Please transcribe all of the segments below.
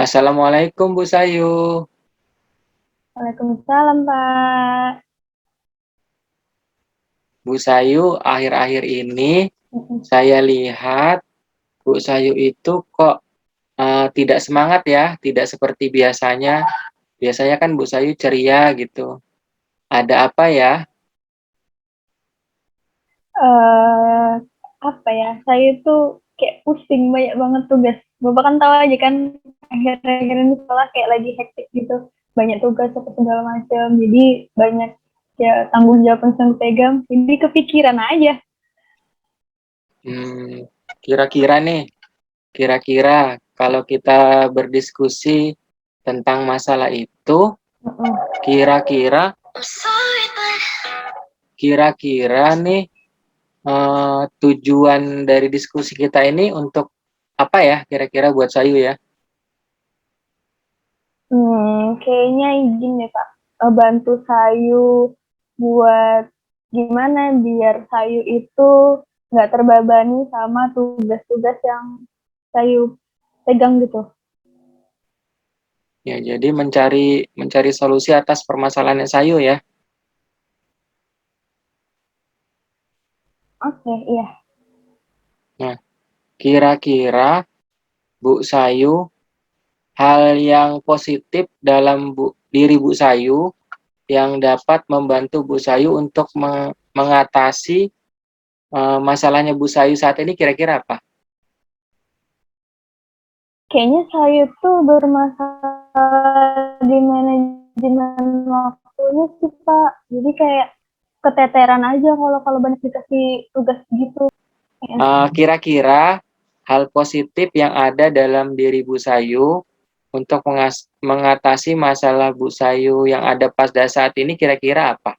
Assalamualaikum Bu Sayu. Waalaikumsalam, Pak. Bu Sayu, akhir-akhir ini Mm-mm. saya lihat Bu Sayu itu kok tidak semangat ya, tidak seperti biasanya. Biasanya kan Bu Sayu ceria gitu. Ada apa ya? Eh, apa ya? Saya tuh kayak pusing banyak banget tugas. Bapak kan tahu aja kan akhir-akhir ini sekolah kayak lagi hektik gitu. Banyak tugas apa segala macam. Jadi banyak ya tanggung jawab yang saya pegang. Jadi kepikiran aja. Hmm, kira-kira nih, kira-kira kalau kita berdiskusi tentang masalah itu, Mm-mm. kira-kira, kira-kira nih tujuan dari diskusi kita ini untuk apa ya? Kira-kira buat Sayu ya? Kayaknya izin deh Pak. Bantu Sayu buat gimana biar Sayu itu nggak terbebani sama tugas-tugas yang Sayu pegang gitu. Ya, jadi mencari mencari solusi atas permasalahan Sayu ya. Oke, iya. Nah, kira-kira Bu Sayu, hal yang positif dalam diri Bu Sayu yang dapat membantu Bu Sayu untuk mengatasi masalahnya Bu Sayu saat ini kira-kira apa? Kayaknya Sayu tuh bermasalah di manajemen waktunya sih Pak. Jadi kayak keteteran aja kalau kalau banyak dikasih tugas gitu. Kira-kira hal positif yang ada dalam diri Bu Sayu untuk mengatasi masalah Bu Sayu yang ada pada saat ini kira-kira apa?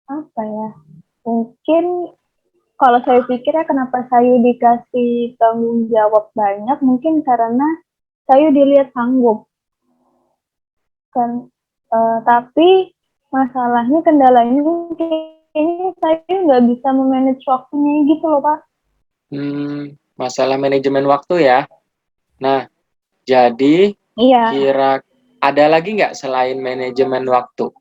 Apa ya? Mungkin kalau saya pikir ya kenapa Sayu dikasih tanggung jawab banyak, mungkin karena Sayu dilihat sanggup kan. Tapi masalahnya kendalanya kayaknya Sayu nggak bisa memanage waktunya gitu loh Pak. Masalah manajemen waktu ya. Nah, jadi Iya, kira ada lagi nggak selain manajemen waktu?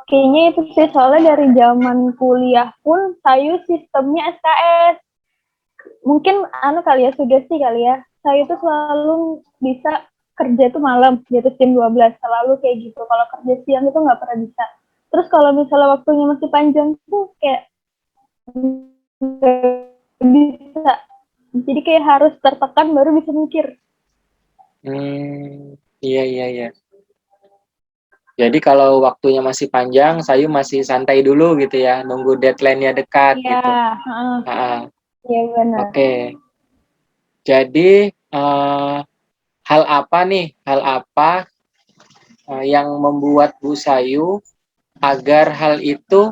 kayaknya itu sih soalnya dari zaman kuliah pun Sayu sistemnya SKS. Mungkin anu kali ya sudah sih kali ya. Saya tuh selalu bisa kerja tuh malam di atas jam 12 selalu kayak gitu. Kalau kerja siang itu nggak pernah bisa. Terus kalau misalnya waktunya masih panjang tuh kayak nggak bisa. Jadi kayak harus tertekan baru bisa mikir. Iya iya iya. Jadi kalau waktunya masih panjang, saya masih santai dulu gitu ya, nunggu deadline-nya dekat Iya, gitu. heeh, Ah, iya benar. oke. Jadi hal apa nih? Hal apa yang membuat Bu Sayu agar hal itu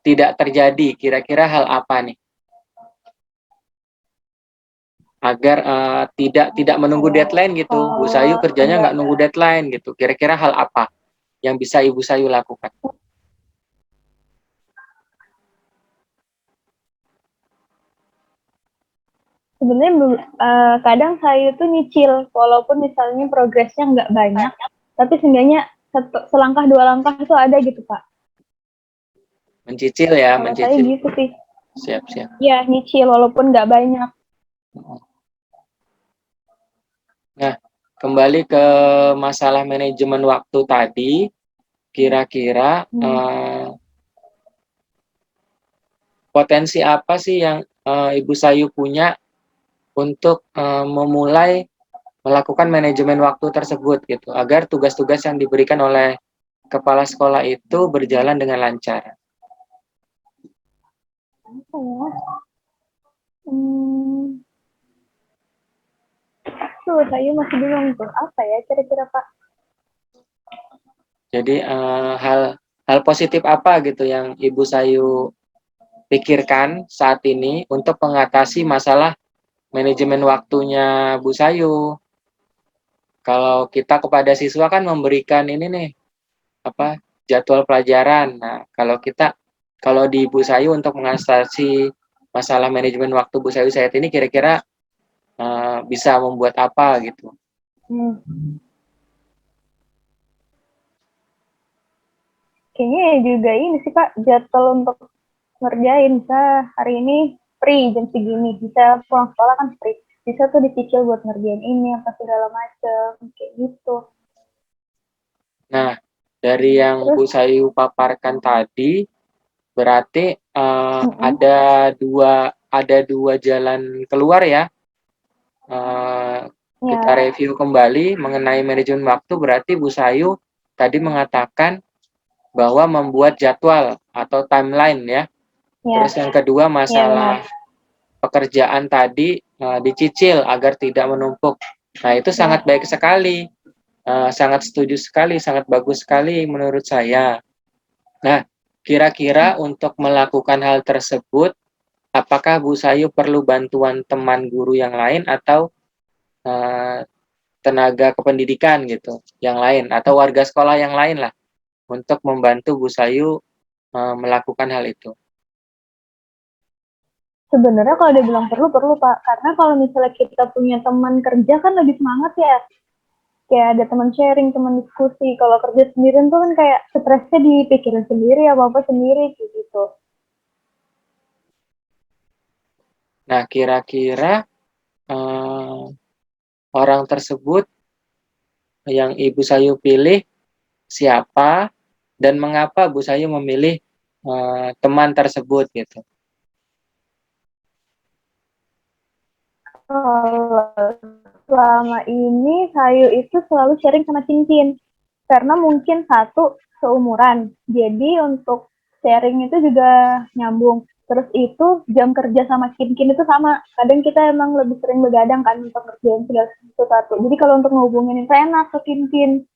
tidak terjadi? Kira-kira hal apa nih? Agar tidak Apa menunggu ya? deadline gitu. Bu Sayu Kalau kerjanya enggak nggak nunggu deadline gitu. Kira-kira hal apa yang bisa Ibu Sayu lakukan? sebenarnya kadang saya tuh nyicil walaupun misalnya progresnya nggak banyak tapi seenggaknya selangkah dua langkah itu ada gitu Pak. Mencicil ya, Kalau saya mencicil. gitu sih, Siap, siap. ya nyicil walaupun nggak banyak. Nah, kembali ke masalah manajemen waktu tadi, kira-kira Hmm. potensi apa sih yang Ibu Sayu punya untuk memulai melakukan manajemen waktu tersebut gitu, agar tugas-tugas yang diberikan oleh kepala sekolah itu berjalan dengan lancar. Apa ya? Hmm, tuh saya masih bingung tuh apa ya kira-kira Pak. Jadi hal positif apa gitu yang Ibu Sayu pikirkan saat ini untuk mengatasi masalah manajemen waktunya Bu Sayu. Kalau kita kepada siswa kan memberikan ini nih, apa, jadwal pelajaran. Nah, kalau di Ibu Sayu untuk mengatasi masalah manajemen waktu Bu Sayu saat ini kira-kira bisa membuat apa gitu. Kayaknya juga ini sih Kak, jadwal untuk ngerjain. Bisa hari ini free jam segini, bisa pulang sekolah kan free. Bisa tuh dicicil buat ngerjain ini, apa segala macem, kayak gitu. Nah, dari yang Bu Terus, Sayu paparkan tadi, berarti ada dua jalan keluar ya. Kita ya, review kembali mengenai manajemen waktu, berarti Bu Sayu tadi mengatakan bahwa membuat jadwal atau timeline ya. ya, Terus yang kedua ya benar. masalah pekerjaan tadi dicicil agar tidak menumpuk. Nah, itu sangat Ya. baik sekali. Sangat setuju sekali, sangat bagus sekali menurut saya. Nah, kira-kira untuk melakukan hal tersebut, apakah Bu Sayu perlu bantuan teman guru yang lain atau uh, tenaga kependidikan gitu, yang lain atau warga sekolah yang lain lah untuk membantu Bu Sayu melakukan hal itu? Sebenarnya kalau dia bilang perlu, perlu Pak. Karena kalau misalnya kita punya teman kerja kan lebih semangat ya. Kayak ada teman sharing, teman diskusi. Kalau kerja sendirian tuh kan kayak stresnya dipikirin sendiri, apa-apa sendiri gitu. Nah, kira-kira orang tersebut yang Ibu Sayu pilih siapa dan mengapa Bu Sayu memilih teman tersebut gitu? Kalau selama ini Sayu itu selalu sharing sama Cincin. Karena mungkin satu, seumuran. Jadi untuk sharing itu juga nyambung. Terus itu jam kerja sama Kinkin itu sama. Kadang kita emang lebih sering begadang kan untuk kerjain segala sesuatu. Jadi kalau untuk ngehubungin itu enak ke Kinkin.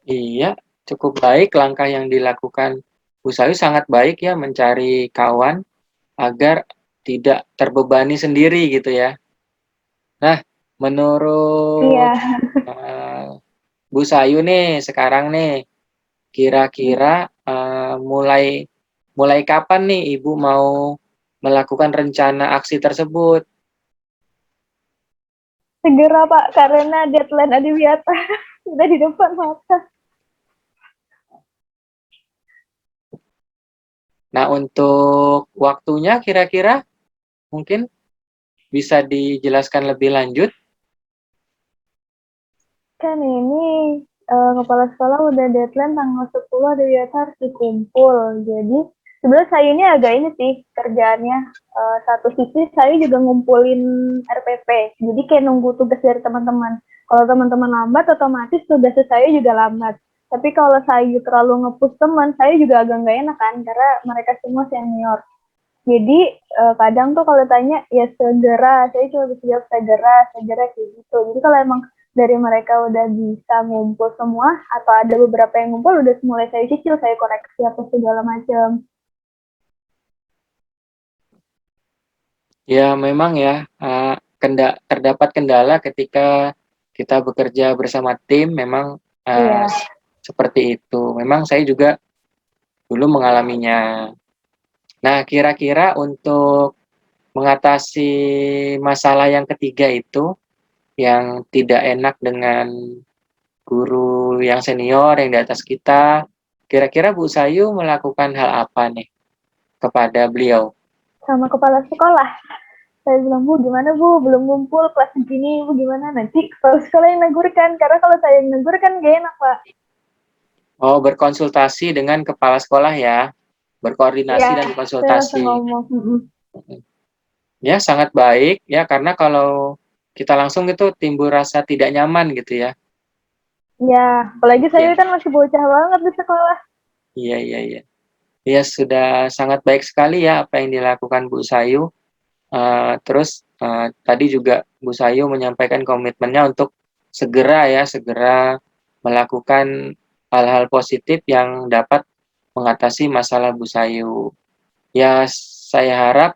Iya, cukup baik langkah yang dilakukan Bu Sayu, sangat baik ya mencari kawan agar tidak terbebani sendiri gitu ya. Nah, menurut Iya. Bu Sayu nih sekarang nih, kira-kira mulai mulai kapan nih Ibu mau melakukan rencana aksi tersebut? Segera Pak, karena deadline Adiwiyata sudah di depan mata. Nah, untuk waktunya kira-kira mungkin bisa dijelaskan lebih lanjut? Kan ini kepala sekolah udah deadline tanggal 10 Adiwiyata harus dikumpul. Jadi sebenarnya saya ini agak ini sih kerjaannya. Satu sisi saya juga ngumpulin RPP. Jadi kayak nunggu tugas dari teman-teman. Kalau teman-teman lambat, otomatis tugas saya juga lambat. Tapi kalau saya terlalu ngepush teman, saya juga agak nggak enak kan, karena mereka semua senior. Jadi kadang tuh kalau tanya ya segera, saya cuma bisa jawab segera, segera kayak gitu. Jadi kalau emang dari mereka udah bisa ngumpul semua atau ada beberapa yang ngumpul udah mulai saya cicil, saya koreksi apa segala macam. Ya, memang ya, terdapat kendala ketika kita bekerja bersama tim, memang Iya. seperti itu. Memang saya juga dulu mengalaminya. Nah, kira-kira untuk mengatasi masalah yang ketiga itu, yang tidak enak dengan guru yang senior, yang di atas kita, kira-kira Bu Sayu melakukan hal apa nih kepada beliau? Sama kepala sekolah. Saya bilang, Bu, gimana Bu? Belum ngumpul kelas segini, Bu, gimana? Nanti kepala sekolah yang negurkan. Karena kalau saya yang negurkan gak enak, Pak. Oh, berkonsultasi dengan kepala sekolah ya, berkoordinasi Iya, dan saya langsung konsultasi. ngomong. Ya, sangat baik ya, karena kalau kita langsung itu timbul rasa tidak nyaman gitu ya. Ya, apalagi saya Ya, kan masih bocah banget di sekolah. iya, iya, iya. Ya, sudah sangat baik sekali ya apa yang dilakukan Bu Sayu. Terus tadi juga Bu Sayu menyampaikan komitmennya untuk segera melakukan hal-hal positif yang dapat mengatasi masalah Bu Sayu. Ya, saya harap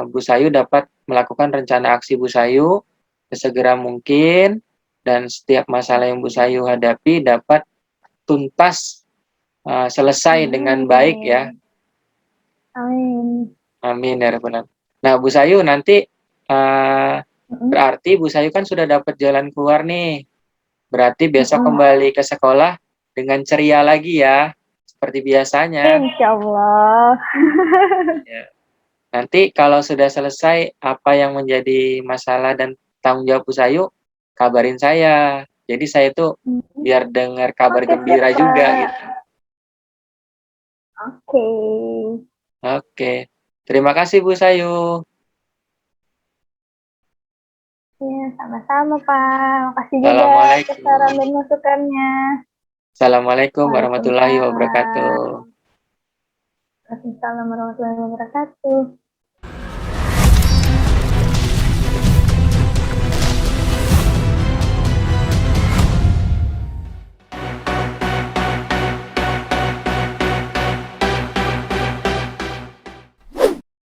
Bu Sayu dapat melakukan rencana aksi Bu Sayu sesegera mungkin dan setiap masalah yang Bu Sayu hadapi dapat tuntas selesai dengan baik ya. Amin. Amin ya rabbal alamin. Nah, Bu Sayu nanti berarti Bu Sayu kan sudah dapat jalan keluar nih. Berarti besok kembali ke sekolah dengan ceria lagi ya, seperti biasanya. Insya Allah. Ya. Nanti kalau sudah selesai apa yang menjadi masalah dan tanggung jawab Bu Sayu, kabarin saya. Jadi saya tuh biar dengar kabar gembira siap, juga Pak. gitu. Oke. Oke. Terima kasih Bu Sayu. Ya, sama-sama, Pak. Makasih juga Assalamualaikum. saran dan masukannya. Assalamualaikum warahmatullahi Waalaikumsalam. wabarakatuh. Waalaikumsalam warahmatullahi wabarakatuh.